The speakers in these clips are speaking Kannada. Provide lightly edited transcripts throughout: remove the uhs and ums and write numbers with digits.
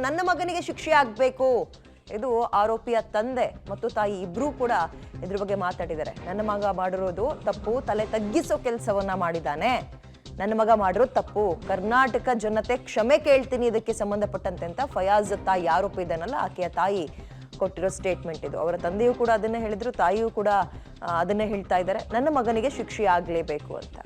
ನನ್ನ ಮಗನಿಗೆ ಶಿಕ್ಷೆ ಆಗಬೇಕು. ಇದು ಆರೋಪಿಯ ತಂದೆ ಮತ್ತು ತಾಯಿ ಇಬ್ರು ಕೂಡ ಇದ್ರ ಬಗ್ಗೆ ಮಾತಾಡಿದ್ದಾರೆ. ನನ್ನ ಮಗ ಮಾಡಿರೋದು ತಪ್ಪು, ತಲೆ ತಗ್ಗಿಸೋ ಕೆಲಸವನ್ನ ಮಾಡಿದ್ದಾನೆ, ನನ್ನ ಮಗ ಮಾಡಿರೋದು ತಪ್ಪು, ಕರ್ನಾಟಕ ಜನತೆ ಕ್ಷಮೆ ಕೇಳ್ತೀನಿ ಇದಕ್ಕೆ ಸಂಬಂಧಪಟ್ಟಂತೆ ಅಂತ ಫಯಾಜ್ ತಾಯಿ ಆರೋಪಿ ಇದ್ದಾನಲ್ಲ ಆಕೆಯ ತಾಯಿ ಕೊಟ್ಟಿರೋ ಸ್ಟೇಟ್ಮೆಂಟ್ ಇದು. ಅವರ ತಂದೆಯೂ ಕೂಡ ಅದನ್ನೇ ಹೇಳಿದ್ರು, ತಾಯಿಯೂ ಕೂಡ ಅದನ್ನೇ ಹೇಳ್ತಾ ಇದ್ದಾರೆ, ನನ್ನ ಮಗನಿಗೆ ಶಿಕ್ಷೆ ಆಗಲೇಬೇಕು ಅಂತ.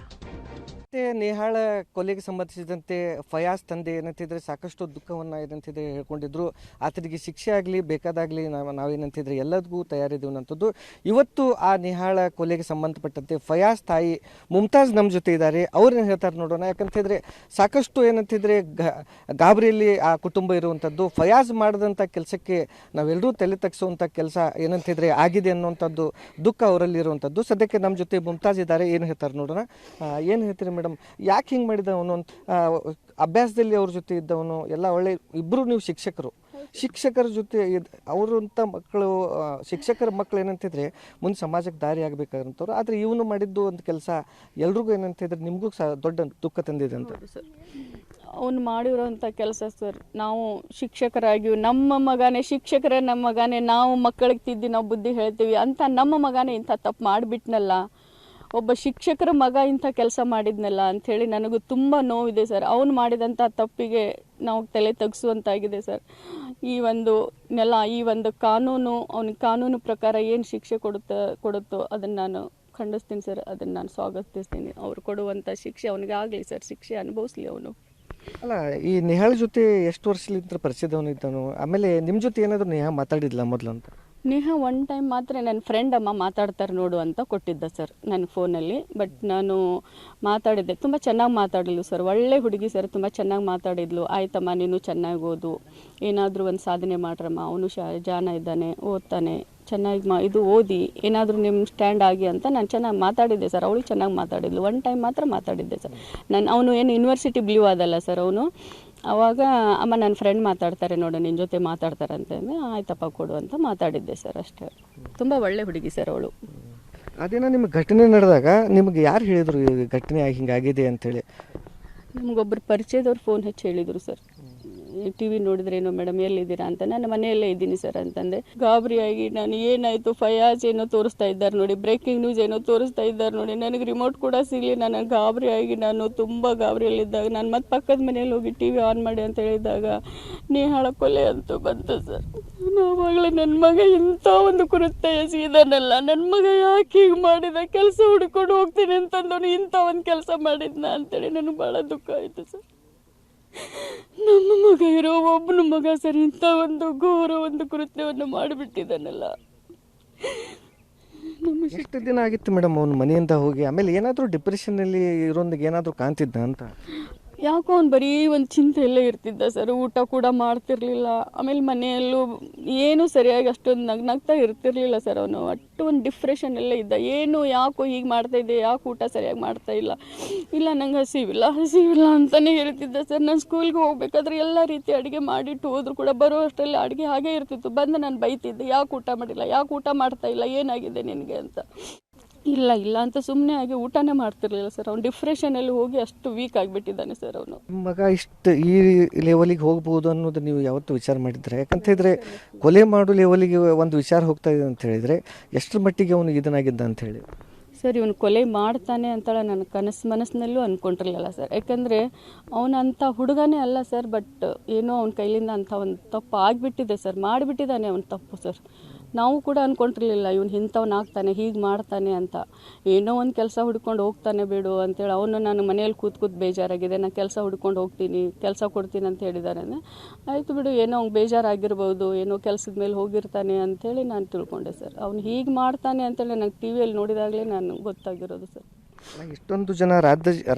ನೇಹಾಳ ಕೊಲೆಗೆ ಸಂಬಂಧಿಸಿದಂತೆ ಫಯಾಜ್ ತಂದೆ ಏನಂತಿದ್ರೆ ಸಾಕಷ್ಟು ದುಃಖವನ್ನು ಏನಂತಿದ್ರೆ ಹೇಳ್ಕೊಂಡಿದ್ರು. ಆತನಿಗೆ ಶಿಕ್ಷೆ ಆಗಲಿ ಬೇಕಾದಾಗಲಿ ನಾವೇನಂತಿದ್ರೆ ಎಲ್ಲದಕ್ಕೂ ತಯಾರಿದ್ದೀವಿ ಅನ್ನೋಂಥದ್ದು. ಇವತ್ತು ಆ ನೇಹಾಳ ಕೊಲೆಗೆ ಸಂಬಂಧಪಟ್ಟಂತೆ ಫಯಾಜ್ ತಾಯಿ ಮುಮ್ತಾಜ್ ನಮ್ಮ ಜೊತೆ ಇದ್ದಾರೆ. ಅವ್ರೇನು ಹೇಳ್ತಾರೆ ನೋಡೋಣ. ಯಾಕಂತಿದ್ರೆ ಸಾಕಷ್ಟು ಏನಂತಿದ್ರೆ ಗಾಬರಿಯಲ್ಲಿ ಆ ಕುಟುಂಬ ಇರುವಂಥದ್ದು. ಫಯಾಜ್ ಮಾಡಿದಂಥ ಕೆಲಸಕ್ಕೆ ನಾವೆಲ್ಲರೂ ತಲೆ ತಗ್ಸುವಂಥ ಕೆಲಸ ಏನಂತಿದ್ರೆ ಆಗಿದೆ ಅನ್ನುವಂಥದ್ದು ದುಃಖ ಅವರಲ್ಲಿ ಇರುವಂಥದ್ದು. ಸದ್ಯಕ್ಕೆ ನಮ್ಮ ಜೊತೆ ಮುಮ್ತಾಜ್ ಇದ್ದಾರೆ, ಏನು ಹೇಳ್ತಾರೆ ನೋಡೋಣ. ಏನು ಹೇಳ್ತೀರಿ ಮೇಡಮ್, ಯಾಕೆ ಹಿಂಗೆ ಮಾಡಿದವನು? ಅಭ್ಯಾಸದಲ್ಲಿ ಅವ್ರ ಜೊತೆ ಇದ್ದವನು ಎಲ್ಲ ಒಳ್ಳೆ, ಇಬ್ಬರು ನೀವು ಶಿಕ್ಷಕರ ಜೊತೆ ಅವರಂಥ ಮಕ್ಕಳು, ಶಿಕ್ಷಕರ ಮಕ್ಕಳು ಏನಂತಿದ್ರೆ ಮುಂದೆ ಸಮಾಜಕ್ಕೆ ದಾರಿ ಆಗಬೇಕಾದಂಥವ್ರು. ಆದರೆ ಇವನು ಮಾಡಿದ್ದು ಒಂದು ಕೆಲಸ ಎಲ್ರಿಗೂ ಏನಂತಿದ್ರೆ ನಿಮಗೂ ದೊಡ್ಡ ದುಃಖ ತಂದಿದೆ ಅಂತ. ಸರ್, ಅವನು ಮಾಡಿರೋಂಥ ಕೆಲಸ ಸರ್, ನಾವು ಶಿಕ್ಷಕರಾಗಿ ನಮ್ಮ ಮಗನೇ ಶಿಕ್ಷಕರೇ, ನಮ್ಮ ಮಗನೇ ನಾವು ಮಕ್ಕಳಿಗೆ ತಿದ್ದಿ ನಾವು ಬುದ್ಧಿ ಹೇಳ್ತೀವಿ ಅಂತ ನಮ್ಮ ಮಗನೇ ಇಂಥ ತಪ್ಪು ಮಾಡಿಬಿಟ್ನಲ್ಲ, ಒಬ್ಬ ಶಿಕ್ಷಕರ ಮಗ ಇಂಥ ಕೆಲಸ ಮಾಡಿದ್ನಲ್ಲ ಅಂಥೇಳಿ ನನಗೂ ತುಂಬ ನೋವಿದೆ ಸರ್. ಅವನು ಮಾಡಿದಂಥ ತಪ್ಪಿಗೆ ನಾವು ತಲೆ ತಗ್ಸುವಂತಾಗಿದೆ ಸರ್. ಈ ಒಂದು ಕಾನೂನು, ಅವನಿಗೆ ಕಾನೂನು ಪ್ರಕಾರ ಏನು ಶಿಕ್ಷೆ ಕೊಡುತ್ತೋ ಅದನ್ನು ನಾನು ಖಂಡಿಸ್ತೀನಿ ಸರ್, ಅದನ್ನು ನಾನು ಸ್ವಾಗತಿಸ್ತೀನಿ. ಅವ್ರು ಕೊಡುವಂಥ ಶಿಕ್ಷೆ ಅವನಿಗೆ ಆಗಲಿ ಸರ್, ಶಿಕ್ಷೆ ಅನುಭವಿಸ್ಲಿ ಅವನು. ಅಲ್ಲ, ಈ ನೇಹಾಳ ಜೊತೆ ಎಷ್ಟು ವರ್ಷಲಿಂದ ಪರಿಚಯದವನು ಇದ್ದಾನು? ಆಮೇಲೆ ನಿಮ್ಮ ಜೊತೆ ಏನಾದರೂ ನೇಹಾ ಮಾತಾಡಿದ್ಲ ಮೊದಲು ಅಂತ? ನೇಹಾ ಒನ್ ಟೈಮ್ ಮಾತ್ರ ನನ್ನ ಫ್ರೆಂಡ್ ಅಮ್ಮ ಮಾತಾಡ್ತಾರೆ ನೋಡು ಅಂತ ಕೊಟ್ಟಿದ್ದ ಸರ್ ನನ್ನ ಫೋನಲ್ಲಿ. ಬಟ್ ನಾನು ಮಾತಾಡಿದ್ದೆ, ತುಂಬ ಚೆನ್ನಾಗಿ ಮಾತಾಡಿದ್ಲು ಸರ್, ಒಳ್ಳೆ ಹುಡುಗಿ ಸರ್, ತುಂಬ ಚೆನ್ನಾಗಿ ಮಾತಾಡಿದ್ಲು. ಆಯ್ತಮ್ಮ ನೀನು ಚೆನ್ನಾಗಿ ಓದು, ಏನಾದರೂ ಒಂದು ಸಾಧನೆ ಮಾಡ್ರಮ್ಮ, ಅವನು ಜಾಣ ಇದ್ದಾನೆ, ಓದ್ತಾನೆ, ಚೆನ್ನಾಗಿ ಇದು ಓದಿ ಏನಾದರೂ ನಿಮ್ಮ ಸ್ಟ್ಯಾಂಡ್ ಆಗಿ ಅಂತ ನಾನು ಚೆನ್ನಾಗಿ ಮಾತಾಡಿದ್ದೆ ಸರ್. ಅವಳು ಚೆನ್ನಾಗಿ ಮಾತಾಡಿದ್ಲು. ಒನ್ ಟೈಮ್ ಮಾತ್ರ ಮಾತಾಡಿದ್ದೆ ಸರ್. ಅವನು ಏನು ಯೂನಿವರ್ಸಿಟಿ ಬ್ಲೂ ಆದಲ್ಲ ಸರ್ ಅವನು. ಆವಾಗ ಅಮ್ಮ ನನ್ನ ಫ್ರೆಂಡ್ ಮಾತಾಡ್ತಾರೆ ನೋಡು, ನಿನ್ನ ಜೊತೆ ಮಾತಾಡ್ತಾರೆ ಅಂತಂದರೆ ಆಯ್ತಪ್ಪ ಕೊಡು ಅಂತ ಮಾತಾಡಿದ್ದೆ ಸರ್, ಅಷ್ಟೇ. ತುಂಬ ಒಳ್ಳೆ ಹುಡುಗಿ ಸರ್ ಅವಳು. ಅದೇನೋ ನಿಮ್ಮ ಘಟನೆ ನಡೆದಾಗ ನಿಮಗೆ ಯಾರು ಹೇಳಿದರು ಈ ಘಟನೆ ಹಿಂಗಾಗಿದೆ ಅಂಥೇಳಿ? ನಮಗೊಬ್ಬರು ಪರಿಚಯದವ್ರು ಫೋನ್ ಹಚ್ಚಿ ಹೇಳಿದರು ಸರ್. ಟಿ ವಿ ನೋಡಿದ್ರೇನೋ ಮೇಡಮ್ ಎಲ್ಲಿದ್ದೀರಾ ಅಂತ. ನಾನು ಮನೆಯಲ್ಲೇ ಇದ್ದೀನಿ ಸರ್ ಅಂತಂದೆ. ಗಾಬರಿಯಾಗಿ ನಾನು ಏನಾಯಿತು, ಫಯಾಜ್ ಏನೋ ತೋರಿಸ್ತಾ ಇದ್ದಾರೆ ನೋಡಿ, ಬ್ರೇಕಿಂಗ್ ನ್ಯೂಸ್ ಏನೋ ತೋರಿಸ್ತಾ ಇದ್ದಾರೆ ನೋಡಿ, ನನಗೆ ರಿಮೋಟ್ ಕೂಡ ಸಿಗಲಿ. ನನಗೆ ಗಾಬರಿಯಾಗಿ ನಾನು ತುಂಬ ಗಾಬರಿಯಲ್ಲಿದ್ದಾಗ ನಾನು ಮತ್ತೆ ಪಕ್ಕದ ಮನೆಯಲ್ಲಿ ಹೋಗಿ ಟಿ ವಿ ಆನ್ ಮಾಡಿ ಅಂತ ಹೇಳಿದಾಗ ನೇಹಾಳ ಕೊಲೆ ಅಂತೂ ಬಂತು ಸರ್. ಆವಾಗಲೇ ನನ್ನ ಮಗ ಇಂಥ ಒಂದು ಕೃತ್ಯ ಎಸಗಿದಾನಲ್ಲ, ನನ್ನ ಮಗ ಯಾಕೆ ಹೀಗೆ ಮಾಡಿದ, ಕೆಲಸ ಹುಡ್ಕೊಂಡು ಹೋಗ್ತೀನಿ ಅಂತಂದವನು ಇಂಥ ಒಂದು ಕೆಲಸ ಮಾಡಿದ್ನ ಅಂತೇಳಿ ನನಗೆ ಭಾಳ ದುಃಖ ಆಯಿತು ಸರ್. ನಮ್ಮ ಮಗ ಇರೋ ಒಬ್ಬನ ಮಗ ಸರ್ ಇಂಥ ಒಂದು ಘೋರ ಒಂದು ಕೃತ್ಯವನ್ನು ಮಾಡಿಬಿಟ್ಟಿದ್ದಾನಲ್ಲ. ಎಷ್ಟು ದಿನ ಆಗಿತ್ತು ಮೇಡಮ್ ಅವನು ಮನೆಯಿಂದ ಹೋಗಿ? ಆಮೇಲೆ ಏನಾದರೂ ಡಿಪ್ರೆಷನ್ನಲ್ಲಿ ಇರೋಂದಿಗೆ ಏನಾದರೂ ಕಾಣ್ತಿದ್ದ ಅಂತ? ಯಾಕೋ ಅವ್ನು ಬರೀ ಒಂದು ಚಿಂತೆಯಲ್ಲೇ ಇರ್ತಿದ್ದ ಸರ್, ಊಟ ಕೂಡ ಮಾಡ್ತಿರ್ಲಿಲ್ಲ. ಆಮೇಲೆ ಮನೆಯಲ್ಲೂ ಏನೂ ಸರಿಯಾಗಿ ಅಷ್ಟೊಂದು ನಗ್ನಗ್ತಾ ಇರ್ತಿರ್ಲಿಲ್ಲ ಸರ್. ಅವನು ಅಷ್ಟು ಒಂದು ಡಿಪ್ರೆಷನಲ್ಲೇ ಇದ್ದ. ಏನು ಯಾಕೋ ಹೀಗೆ ಮಾಡ್ತಾಯಿದ್ದೆ, ಯಾಕೆ ಊಟ ಸರಿಯಾಗಿ ಮಾಡ್ತಾಯಿಲ್ಲ, ಇಲ್ಲ ನಂಗೆ ಹಸಿವಿಲ್ಲ ಅಂತಲೇ ಹೇಳ್ತಿದ್ದ ಸರ್. ನಾನು ಸ್ಕೂಲ್ಗೆ ಹೋಗ್ಬೇಕಾದ್ರೆ ಎಲ್ಲ ರೀತಿ ಅಡುಗೆ ಮಾಡಿಟ್ಟು ಹೋದ್ರು ಕೂಡ ಬರೋ ಅಷ್ಟರಲ್ಲಿ ಅಡುಗೆ ಹಾಗೇ ಇರ್ತಿತ್ತು. ಬಂದು ನಾನು ಬೈತಿದ್ದೆ, ಯಾಕೆ ಊಟ ಮಾಡಿಲ್ಲ, ಯಾಕೆ ಊಟ ಮಾಡ್ತಾಯಿಲ್ಲ, ಏನಾಗಿದೆ ನಿನಗೆ ಅಂತ. ಇಲ್ಲ ಅಂತ ಸುಮ್ಮನೆ ಆಗಿ ಊಟನೇ ಮಾಡ್ತಿರ್ಲಿಲ್ಲ ಸರ್. ಅವ್ನು ಡಿಪ್ರೆಷನಲ್ಲಿ ಹೋಗಿ ಅಷ್ಟು ವೀಕ್ ಆಗಿಬಿಟ್ಟಿದ್ದಾನೆ ಸರ್ ಅವನು. ಮಗ ಇಷ್ಟು ಈ ಲೆವೆಲಿಗೆ ಹೋಗ್ಬೋದು ಅನ್ನೋದು ನೀವು ಯಾವತ್ತೂ ವಿಚಾರ ಮಾಡಿದ್ರೆ? ಯಾಕಂತ ಹೇಳಿದ್ರೆ ಕೊಲೆ ಮಾಡೋ ಲೆವೆಲಿಗೆ ಒಂದು ವಿಚಾರ ಹೋಗ್ತಾ ಇದೆ ಅಂತ ಹೇಳಿದರೆ ಎಷ್ಟರ ಮಟ್ಟಿಗೆ ಅವನು ಇದನ್ನಾಗಿದ್ದ ಅಂತ ಹೇಳಿ ಸರ್. ಇವನು ಕೊಲೆ ಮಾಡ್ತಾನೆ ಅಂತೇಳಿ ನನ್ನ ಮನಸ್ಸಿನಲ್ಲೂ ಅಂದ್ಕೊಂಡಿರಲಿಲ್ಲ ಸರ್. ಯಾಕಂದರೆ ಅವನಂಥ ಹುಡುಗನೇ ಅಲ್ಲ ಸರ್. ಬಟ್ ಏನೋ ಅವನ ಕೈಲಿಂದ ಅಂಥ ಒಂದು ತಪ್ಪು ಆಗಿಬಿಟ್ಟಿದೆ ಸರ್, ಮಾಡಿಬಿಟ್ಟಿದ್ದಾನೆ ಅವನ ತಪ್ಪು ಸರ್. ನಾವು ಕೂಡ ಅಂದ್ಕೊಂಡಿರಲಿಲ್ಲ ಇವನು ಇಂಥವ್ನು ಆಗ್ತಾನೆ, ಹೀಗೆ ಮಾಡ್ತಾನೆ ಅಂತ. ಏನೋ ಒಂದು ಕೆಲಸ ಹುಡ್ಕೊಂಡು ಹೋಗ್ತಾನೆ ಬಿಡು ಅಂತೇಳಿ. ಅವನು ನಾನು ಮನೇಲಿ ಕೂತ್ ಬೇಜಾರಾಗಿದೆ, ನಾನು ಕೆಲಸ ಹುಡ್ಕೊಂಡು ಹೋಗ್ತೀನಿ, ಕೆಲಸ ಕೊಡ್ತೀನಿ ಅಂತ ಹೇಳಿದಾನೆ. ಆಯಿತು ಬಿಡು, ಏನೋ ಅವ್ನು ಬೇಜಾರಾಗಿರ್ಬೋದು, ಏನೋ ಕೆಲಸದ ಮೇಲೆ ಹೋಗಿರ್ತಾನೆ ಅಂಥೇಳಿ ನಾನು ತಿಳ್ಕೊಂಡೆ ಸರ್. ಅವ್ನು ಹೀಗೆ ಮಾಡ್ತಾನೆ ಅಂತೇಳಿ ನನಗೆ ಟಿ ವಿಯಲ್ಲಿ ನೋಡಿದಾಗಲೇ ನಾನು ಗೊತ್ತಾಗಿರೋದು ಸರ್. ಇಷ್ಟೊಂದು ಜನ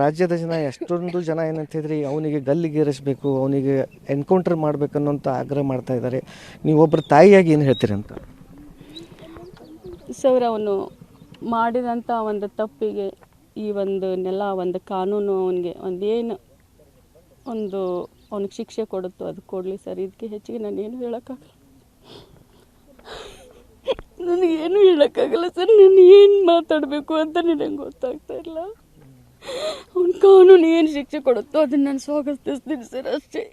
ರಾಜ್ಯದ ಜನ ಎಷ್ಟೊಂದು ಜನ ಏನಂತಿದ್ರಿ ಅವನಿಗೆ ಗಲ್ಲಿಗೇರಿಸಬೇಕು, ಅವನಿಗೆ ಎನ್ಕೌಂಟರ್ ಮಾಡಬೇಕನ್ನೋಂಥ ಆಗ್ರಹ ಮಾಡ್ತಾ ಇದ್ದಾರೆ. ನೀವು ಒಬ್ಬರು ತಾಯಿಯಾಗಿ ಏನು ಹೇಳ್ತೀರಿ ಅಂತ? ಸರ್, ಅವನು ಮಾಡಿದಂಥ ಒಂದು ತಪ್ಪಿಗೆ ಈ ಒಂದು ಕಾನೂನು ಅವನಿಗೆ ಅವನಿಗೆ ಶಿಕ್ಷೆ ಕೊಡುತ್ತೋ ಅದು ಕೊಡಲಿ ಸರ್. ಇದಕ್ಕೆ ಹೆಚ್ಚಿಗೆ ನಾನೇನು ಹೇಳೋಕ್ಕಾಗಲ್ಲ. ನನಗೇನು ಹೇಳೋಕ್ಕಾಗಲ್ಲ ಸರ್. ನಾನು ಏನು ಮಾತಾಡಬೇಕು ಅಂತ ನನಗೆ ಗೊತ್ತಾಗ್ತಾ ಇಲ್ಲ. ಅವನ ಕಾನೂನು ಏನು ಶಿಕ್ಷೆ ಕೊಡುತ್ತೋ ಅದನ್ನು ನಾನು ಸ್ವಾಗತಿಸ್ತೀನಿ ಸರ್, ಅಷ್ಟೇ.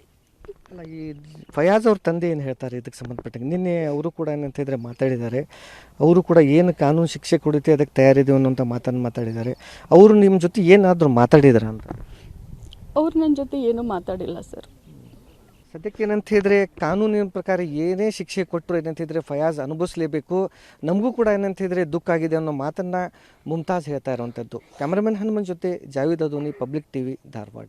ಅಲ್ಲ, ಈ ಫಯಾಜ್ ಅವ್ರ ತಂದೆ ಏನು ಹೇಳ್ತಾರೆ ಇದಕ್ಕೆ ಸಂಬಂಧಪಟ್ಟಂಗೆ? ನಿನ್ನೆ ಅವರು ಕೂಡ ಏನಂತಿದ್ರೆ ಮಾತಾಡಿದ್ದಾರೆ. ಅವರು ಕೂಡ ಏನು ಕಾನೂನು ಶಿಕ್ಷೆ ಕೊಡುತ್ತೆ ಅದಕ್ಕೆ ತಯಾರಿದ್ದೀವಿ ಅನ್ನೋಂಥ ಮಾತನ್ನು ಮಾತಾಡಿದ್ದಾರೆ. ಅವರು ನಿಮ್ಮ ಜೊತೆ ಏನಾದರೂ ಮಾತಾಡಿದಾರ ಅಂತ? ಅವ್ರು ನನ್ನ ಜೊತೆ ಏನೂ ಮಾತಾಡಿಲ್ಲ ಸರ್. ಸದ್ಯಕ್ಕೆ ಏನಂತ ಹೇಳಿದ್ರೆ ಕಾನೂನಿನ ಪ್ರಕಾರ ಏನೇ ಶಿಕ್ಷೆ ಕೊಟ್ಟರು ಏನಂತಿದ್ರೆ ಫಯಾಜ್ ಅನುಭವಿಸಲೇಬೇಕು. ನಮಗೂ ಕೂಡ ಏನಂತಿದ್ರೆ ದುಃಖ ಆಗಿದೆ ಅನ್ನೋ ಮಾತನ್ನು ಮುಮ್ತಾಜ್ ಹೇಳ್ತಾ ಇರುವಂಥದ್ದು. ಕ್ಯಾಮ್ರಾಮನ್ ಹನುಮನ್ ಜೊತೆ ಜಾವೀದ್ ಅದೋನಿ, ಪಬ್ಲಿಕ್ ಟಿವಿ, ಧಾರವಾಡ.